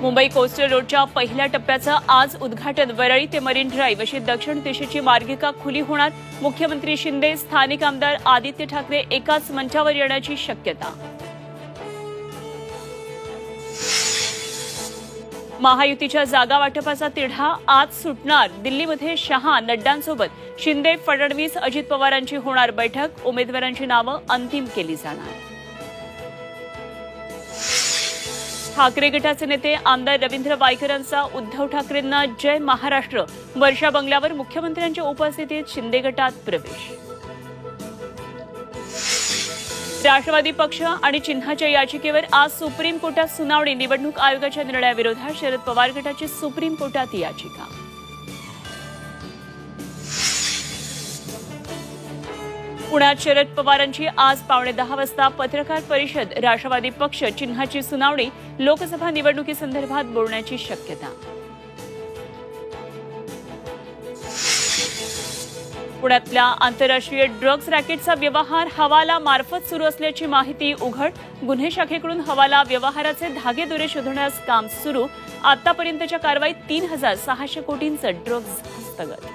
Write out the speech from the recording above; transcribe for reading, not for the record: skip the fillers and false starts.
Mumbai coastal रोडच्या पहिल्या टप्प्याचं आज उद्घाटन. वरळी ते मरीन ड्राईव्ह अशी दक्षिण दिशेची मार्गिका खुली होणार. मुख्यमंत्री शिंदे, स्थानिक आमदार आदित्य ठाकरे एकाच मंचावर येण्याची शक्यता. महायुतीच्या जागा वाटपाचा तिढा आज सुटणार. दिल्लीमध्ये शहा, नड्डांसोबत शिंदे, फडणवीस, अजित पवारांची होणार बैठक. उमेदवारांची नावं अंतिम केली जाणार. ठाकरे गटाचे नेते आमदार रवींद्र वायकरांचा उद्धव ठाकरेंना जय महाराष्ट्र. वर्षा बंगल्यावर मुख्यमंत्र्यांच्या उपस्थितीत शिंदे गटात प्रवेश. राष्ट्रवादी पक्ष आणि चिन्हाच्या याचिकेवर आज सुप्रीम कोर्टात सुनावणी. निवडणूक आयोगाच्या निर्णयाविरोधात शरद पवार गटाची सुप्रीम कोर्टात याचिका. पुण्यात शरद पवारांची आज 9:15 वाजता पत्रकार परिषद. राष्ट्रवादी पक्ष चिन्हाची सुनावणी. लोकसभा निवडणुकीसंदर्भात बोलण्याची शक्यता. पुण्यातल्या आंतरराष्ट्रीय ड्रग्ज रॅकेटचा व्यवहार हवाला मार्फत सुरू असल्याची माहिती उघड. गुन्हे शाखेकडून हवाला व्यवहाराचे धागेदोरे शोधण्यास काम सुरू. आतापर्यंतच्या कारवाईत 3,600 कोटींचं ड्रग्ज हस्तगत.